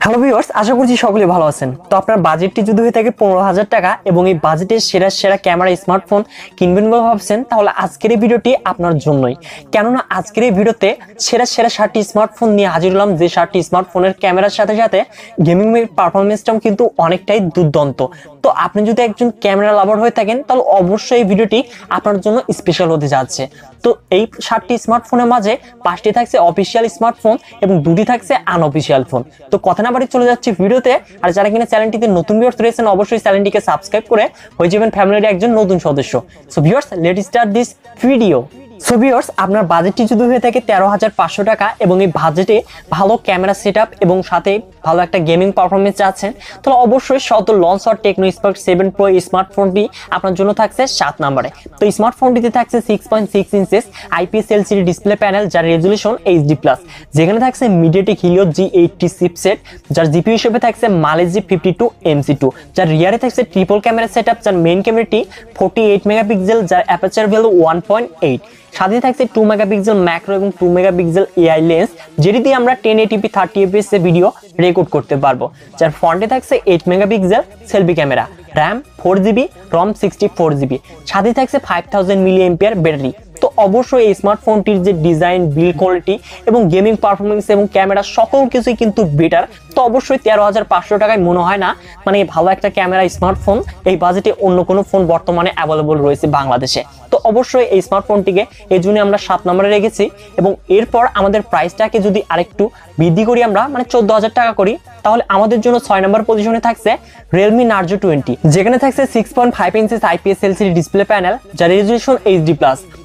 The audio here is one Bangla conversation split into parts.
হ্যালো ভিউয়ার্স, আশা করছি সকলে ভালো আছেন। তো আপনার বাজেটটি যদি হয়ে থাকে 15,000 টাকা এবং এই বাজেটের সেরা সেরা ক্যামেরা স্মার্টফোন কিনবেন বলে ভাবছেন, তাহলে আজকের এই ভিডিওটি আপনার জন্যই। কেননা আজকের এই ভিডিওতে সেরা সেরা 7টি স্মার্টফোন নিয়ে হাজির হলাম, যে 7টি স্মার্টফোনের ক্যামেরার সাথে সাথে গেমিং পারফরমেন্সটাও কিন্তু অনেকটাই দুর্দান্ত। তো আপনি যদি একজন ক্যামেরা লাভার হয়ে থাকেন তাহলে অবশ্যই এই ভিডিওটি আপনার জন্য স্পেশাল হতে যাচ্ছে। তো এই 7টি স্মার্টফোনের মাঝে 5টি থাকছে অফিসিয়াল স্মার্টফোন এবং 2টি থাকছে আনঅফিসিয়াল ফোন। তো কথা না বাড়ি চলে যাচ্ছে ভিডিওতে। আর যারা কিনা চ্যানেলটিতে নতুন ভিউয়ার্স রয়েছেন অবশ্যই চ্যানেলটিকে সাবস্ক্রাইব করে হয়ে যাবেন ফ্যামিলির একজন নতুন সদস্য। So viewers, let's start this video. So viewers, আপনার বাজেটটি যদি হয়ে থাকে 13,500 টাকা এবং এই বাজেটে ভালো ক্যামেরা সেটআপ এবং সাথে ভালো একটা গেমিং পারফরমেন্স চাচ্ছেন, তাহলে অবশ্যই লঞ্চ আর টেকনো স্পার্ক 7 প্রো স্মার্টফোনটি আপনার জন্য থাকছে 7 নম্বরে। তো স্মার্টফোনটিতে থাকছে 6.6 inches IPS LCD display panel, যার রেজুলেশন HD+, যেখানে থাকছে মিডিয়াটেক হিলিও G80 চিপসেট, যার জিপিইউ হিসেবে থাকছে মালেজি 52 MC2, যার রিয়ারে থাকছে ট্রিপল ক্যামেরা সেটআপ, যার মেইন ক্যামেরাটি 48 মেগাপিক্সেল, যার অ্যাপারচার ভ্যালু 1.8, সাথে থাকছে 2 মেগাপিক্সেল ম্যাক্রো এবং 2 মেগাপিক্সেল AI লেন্স, যেটি দিয়ে আমরা 1080p 30 fps এ ভিডিও রেকর্ড করতে পারবো। যার ফ্রন্টে থাকছে 8 megapixel selfie camera, RAM 4GB, ROM 64GB, সাথে থাকছে 5000 mAh ব্যাটারি। তো অবশ্যই এই স্মার্টফোনটির যে ডিজাইন, বিল্ড কোয়ালিটি এবং গেমিং পারফরমেন্স এবং ক্যামেরা সকল কিছুই কিন্তু বেটার। তো অবশ্যই 13,500 টাকায় মনে হয় না মানে ভালো একটা ক্যামেরা স্মার্টফোন এই বাজেটে অন্য কোনো ফোন বর্তমানে অ্যাভেলেবল রয়েছে বাংলাদেশে। তো অবশ্যই এই স্মার্টফোনটিকে এই জন্য আমরা 7 নম্বরে রেখেছি। এবং এরপর আমাদের প্রাইসটাকে যদি আরেকটু বৃদ্ধি করি, আমরা মানে 14,000 টাকা করি, তাহলে আমাদের জন্য 6 নম্বর পজিশনে থাকছে Realme Narzo 20, যেখানে থাকছে 6.5 inches IPS LCD display panel, যার রেজুলেশন HD+,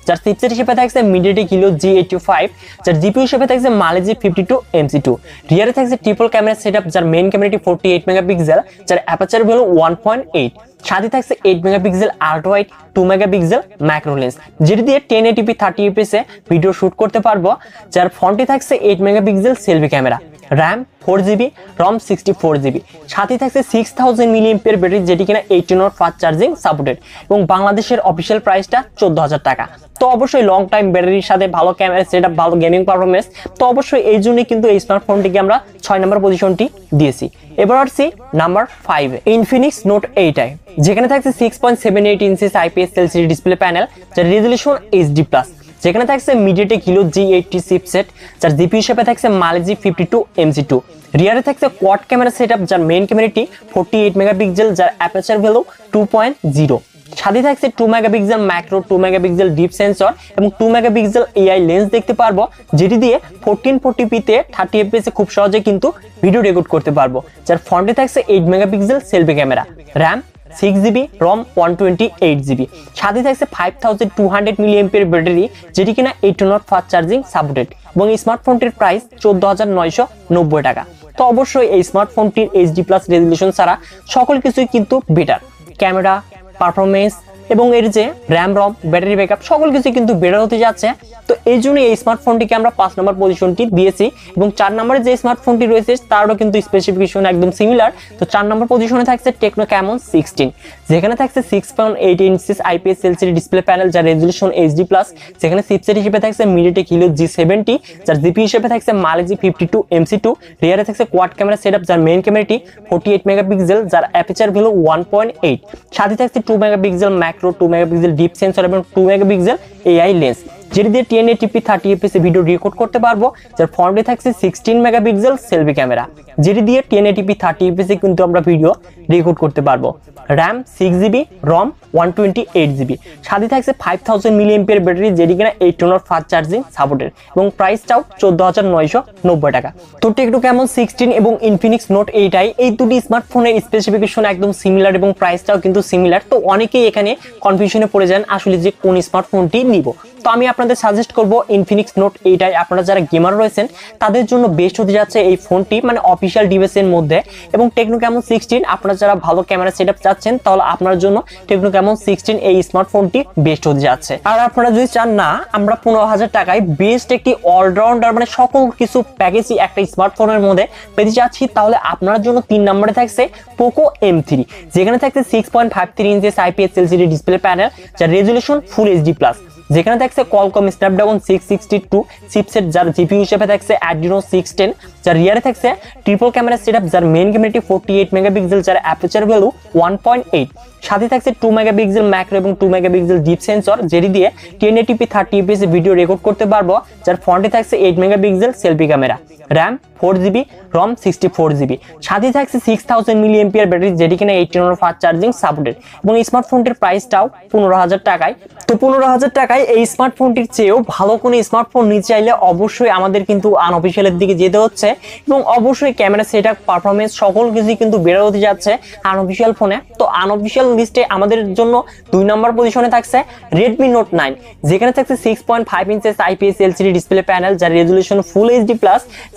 যার চিপসেট হিসেবে থাকছে মিডিয়াটেক হিলিও G85, যার জিপিইউ হিসেবে থাকছে মালেজি 52 MC2, রিয়ারে থাকছে ট্রিপল ক্যামেরা সেটআপ, যার মেইন ক্যামেরাটি 48 মেগাপিক্সেল, যার অ্যাপারচার ভ্যালু 1.8, সাথে থাকছে 8 megapixel ultra wide 2 megapixel macro lens, যেটি দিয়ে 1080p 30 fps এ ভিডিও শুট করতে পারবো। যার ফ্রন্টে থাকছে 8 megapixel selfie camera, RAM 4GB, ROM 64GB, সাথে থাকছে 6000 mAh ব্যাটারি, যেটি কিনা 18 ওয়াট ফাস্ট চার্জিং সাপোর্টেড এবং বাংলাদেশের অফিসিয়াল প্রাইসটা 14,000 টাকা। তো অবশ্যই লং টাইম ব্যাটারির সাথে ভালো ক্যামেরা সেটআপ, ভালো গেমিং পারফরমেন্স। তো অবশ্যই এই জন্যই কিন্তু এই স্মার্টফোনটিকে আমরা 6 নম্বর পজিশনটি দিয়েছি। এবার আসছি নাম্বার 5 এ, Infinix Note 8i, যেখানে থাকছে 6.78 inches IPS LCD display panel, যার রেজুলেশন HD+, যেখানে থাকছে মিডিয়াটেক হিলিও G80 চিপসেট, যার জিপিইউ হিসেবে থাকছে মালেজি 52 MC2, রিয়ারে থাকছে কোয়াড ক্যামেরা সেটআপ, যার মেইন ক্যামেরাটি 48 মেগাপিক্সেল, যার অ্যাপারচার ভ্যালু 2.0, সাথে থাকছে 2 megapixel macro, 2 megapixel depth sensor এবং 2 মেগাপিক্সেল AI লেন্স দেখতে পারবো, যেটি দিয়ে 1440p তে 30 fps এ খুব সহজে কিন্তু ভিডিও রেকর্ড করতে পারবো। যার ফ্রন্টে থাকছে 8 megapixel selfie camera, RAM 6GB, ROM 128GB, সাথে থাকছে 5200 mAh ব্যাটারি, যেটি কিনা 18 ওয়াট ফাস্ট চার্জিং সাপোর্টেড এবং এই স্মার্টফোনটির প্রাইস 14,990 টাকা। তো অবশ্যই এই স্মার্টফোনটির HD+ রেজুলেশন ছাড়া সকল কিছুই কিন্তু বেটার, ক্যামেরা পারফরমেন্স এবং এর যে RAM ROM ব্যাটারি ব্যাকআপ সকল কিছু কিন্তু বেটার হতে যাচ্ছে। তো এই জন্য এই স্মার্টফোনটিকে আমরা 5 নম্বর পজিশনটি দিয়েছি এবং 4 নম্বরে যে স্মার্টফোনটি রয়েছে তারও কিন্তু স্পেসিফিকেশন একদম সিমিলার। তো 4 নম্বর পজিশনে থাকছে টেকনো ক্যামন 16, যেখানে থাকছে 6.8 inches IPS LCD display panel, যার রেজুলেশন HD+, যেখানে চিপসেট হিসেবে থাকছে মিডিয়াটেক হিলিও G70, যার জিপিইউ হিসেবে থাকছে মালেজি 52 MC2, রিয়ারে থাকছে কোয়াড ক্যামেরা সেটআপ, যার মেইন ক্যামেরাটি 48 মেগাপিক্সেল, যার অ্যাপারচার ভ্যালু 1.8, সাথে থাকছে 2 megapixel macro, 2 megapixel depth sensor এবং 2 মেগাপিক্সেল AI লেন্স, যেটি দিয়ে 1080p 30 fps এ ভিডিও রেকর্ড করতে পারবো। যার ফ্রন্টে থাকছে 16 মেগাপিক্সেল সেলফি ক্যামেরা, যেটি দিয়ে 1080p 30 fps এ কিন্তু আমরা ভিডিও রেকর্ড করতে পারবো। RAM 6GB, ROM 128GB, সাথে থাকছে 5000 mAh ব্যাটারি, যেটি কিনা 18 ওয়াট ফাস্ট চার্জিং সাপোর্টেড এবং প্রাইসটাও 14,990 টাকা। তো টেকনো ক্যামন 16 এবং Infinix Note 8i এই দুটি স্মার্টফোনের স্পেসিফিকেশন একদম সিমিলার এবং প্রাইসটাও কিন্তু সিমিলার। তো অনেকেই এখানে কনফিউশনে পড়ে যান আসলে যে কোন স্মার্টফোনটি নিব। তো আমি আপনাদের সাজেস্ট করব Infinix Note 8i। আপনারা যারা গেমার রয়েছেন তাদের জন্য বেস্ট হতে যাচ্ছে এই ফোনটি, মানে অফিসিয়াল ডিভাইসের মধ্যে। এবং টেকনো ক্যামন 16 আপনারা যারা ভালো ক্যামেরা সেটআপ চাচ্ছেন তাহলে আপনার জন্য টেকনো ক্যামন 16 এই স্মার্টফোনটি বেস্ট হতে যাচ্ছে। আর আপনারা যদি চান না আমরা 15,000 টাকায় বেস্ট একটি অলরাউন্ডার মানে সকল কিছু প্যাকেজই একটা স্মার্টফোনের মধ্যে পেতে যাচ্ছি, তাহলে আপনার জন্য 3 নম্বরে থাকছে Poco M3, যেখানে থাকছে 6.53 inches IPS LCD display panel, যার রেজুলেশন ফুল HD+, যেখানে থাকছে Qualcomm Snapdragon 662 চিপসেট, যার জিপিইউ হিসেবে থাকছে Adreno 610, যার রিয়ারে থাকছে ট্রিপল ক্যামেরা সেটআপ, যার মেইন ক্যামেরাটি 48 মেগাপিক্সেল, যার অ্যাপারচার ভ্যালু 1.8। সাথে থাকছে 2 মেগাপিক্সেল ম্যাক্রো এবং 2 মেগাপিক্সেল ডিপ সেন্সর, যেটি দিয়ে 1080p 30fps ভিডিও রেকর্ড করতে পারবো। যার ফ্রন্টে থাকছে 8 megapixel selfie camera, RAM 4GB, রম 64GB। সাথে থাকছে 6000 mAh ব্যাটারি, যেটি কিনা 18 ওয়াট ফাস্ট চার্জিং সাপোর্টেড। এবং এই স্মার্টফোনটির প্রাইসটাও 15,000 টাকায়। তো 15,000 টাকায় এই স্মার্টফোনটির চেয়েও ভালো কোনো স্মার্টফোন নিতে চাইলে অবশ্যই আমাদের কিন্তু আনঅফিশিয়ালের দিকে যেতে হচ্ছে, এবং অবশ্যই ক্যামেরা সেটআপ, পারফরমেন্স সকল কিছুই কিন্তু বেড়ে হতে যাচ্ছে আনঅফিশিয়াল ফোনে। তো আনঅফিশিয়াল লিস্টে আমাদের জন্য 2 নম্বর পজিশনে থাকছে Redmi Note 9, যেখানে থাকছে 6.5 inches IPS LCD display panel, যার রেজুলেশন ফুল HD+,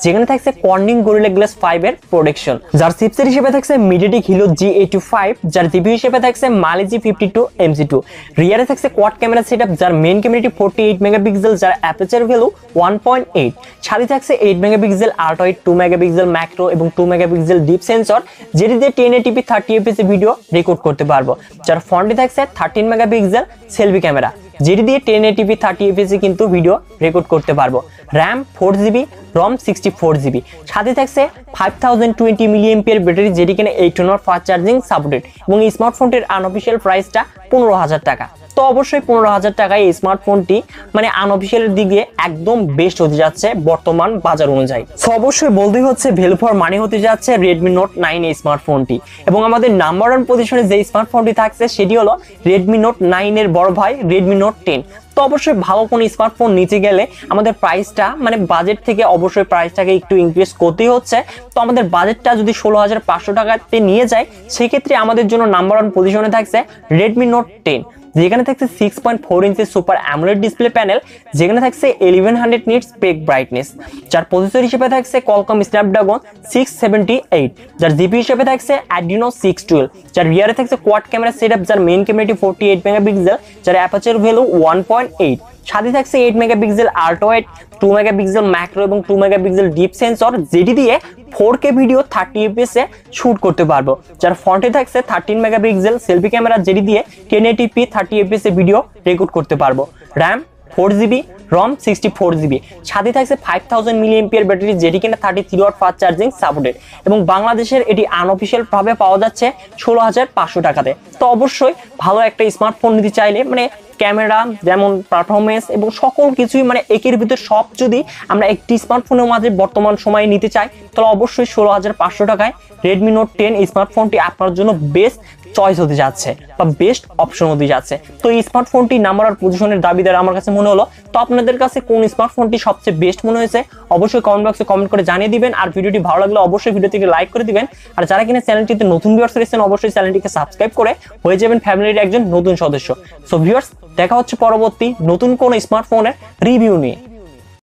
যেখানে থাকছে কর্নিং গরিলা গ্লাস 5 এর প্রোটেকশন। যার চিপসেট হিসেবে থাকছে MediaTek Helio G85, যার জিপি হিসেবে থাকছে Mali G52 MC2। রিয়ারে থাকছে কোয়াড ক্যামেরা সেটআপ, যার মেইন ক্যামেরাটি 48 মেগাপিক্সেল, যার অ্যাপারচার ভ্যালু 1.8। সাথে থাকছে 8 megapixel ultra wide, 2 megapixel macro এবং 2 মেগাপিক্সেল ডিপ সেন্সর, যেটি দিয়ে 1080p 30fps ভিডিও রেকর্ড করতে পারবো। যার ফ্রন্টে থাকছে 13 মেগাপিক্সেল সেলফি ক্যামেরা, যেটি দিয়ে 1080p 30fps কিন্তু ভিডিও রেকর্ড করতে পারবো। র্যাম 4GB, রম 64GB। সাথে থাকছে 5020 mAh ব্যাটারি, যেটি কিনা 18 ওয়াট ফাস্ট চার্জিং সাপোর্টেড। এবং এই স্মার্টফোনটির আনঅফিশিয়াল প্রাইসটা 15,000 টাকা। তো অবশ্যই 15,000 টাকায় এই স্মার্টফোনটি মানে আনঅফিশিয়ালের দিকে একদম বেস্ট হতে যাচ্ছে বর্তমান বাজার অনুযায়ী। তো অবশ্যই বলতেই হচ্ছে ভ্যালু ফর মানি হতে যাচ্ছে Redmi Note 9 এই স্মার্টফোনটি। এবং আমাদের নাম্বার 1 পজিশনে যে স্মার্টফোনটি থাকছে সেটি হলো Redmi Note 9 এর বড় ভাই Redmi Note 10। তো অবশ্যই ভালো কোনো স্মার্টফোন নিতে গেলে আমাদের প্রাইসটা মানে বাজেট থেকে অবশ্যই প্রাইসটাকে একটু ইনক্রিজ করতেই হচ্ছে। তো আমাদের বাজেটটা যদি 16,500 টাকাতে নিয়ে যায়, সেক্ষেত্রে আমাদের জন্য নাম্বার 1 পজিশনে থাকছে Redmi Note 10, যেখানে থাকছে 6.4 ইঞ্চের সুপার অ্যামোলেড ডিসপ্লে প্যানেল, যেখানে থাকছে 1100 নিটস পিক ব্রাইটনেস। যার প্রসেসর হিসেবে থাকছে Qualcomm Snapdragon 678, যার জিপি হিসেবে থাকছে Adreno 612। যার রিয়ারে থাকছে কোয়াড ক্যামেরা সেটআপ, যার মেইন ক্যামেরাটি 48 মেগাপিক্সেল, যার অ্যাপারচার ভ্যালু 1.8। সাথে থাকছে 8 megapixel ultra wide, 2 megapixel macro এবং 2 মেগাপিক্সেল ডিপ সেন্সর, যেটি দিয়ে 4K ভিডিও 30fps এ শুট করতে পারবো। যার ফ্রন্টে থাকছে 13 মেগাপিক্সেল সেলফি ক্যামেরা, যেটি দিয়ে 1080p 30fps এ ভিডিও রেকর্ড করতে পারবো। র্যাম 4GB, রম 64GB। সাথে থাকছে 5000 mAh ব্যাটারি, যেটি কিনা 33 ওয়াট ফাস্ট চার্জিং সাপোর্টেড। এবং বাংলাদেশের এটি আনঅফিশিয়াল ভাবে পাওয়া যাচ্ছে 16,500 টাকাতে। তো অবশ্যই ভালো একটা স্মার্টফোন নিতে চাইলে মানে ক্যামেরা যেমন পারফরমেন্স এবং সকল কিছুই মানে একের ভিতর সব যদি আমরা একটি স্মার্টফোনের মাঝে বর্তমান সময়ে নিতে চাই, তাহলে অবশ্যই 16,500 টাকায় Redmi Note 10 স্মার্টফোনটি আপনার জন্য বেস্ট চয়েস হতে যাচ্ছে বা বেস্ট অপশন হতে যাচ্ছে। তো এই স্মার্টফোনটি নাম্বার 1 পজিশনের দাবিদার আমার কাছে মনে হলো। তো আপনাদের কাছে কোন স্মার্টফোনটি সবচেয়ে বেস্ট মনে হয়েছে অবশ্যই কমেন্ট বক্সে কমেন্ট করে জানিয়ে দিবেন। আর ভিডিওটি ভালো লাগলে অবশ্যই ভিডিওটিকে লাইক করে দিবেন। আর যারা কিনা চ্যানেলটিতে নতুন ভিউয়ার্স রয়েছেন, অবশ্যই চ্যানেলটিকে সাবস্ক্রাইব করে হয়ে যাবেন ফ্যামিলির একজন নতুন সদস্য। সো ভিউয়ার্স, দেখা হচ্ছে পরবর্তী নতুন কোন স্মার্টফোনের রিভিউ নিয়ে।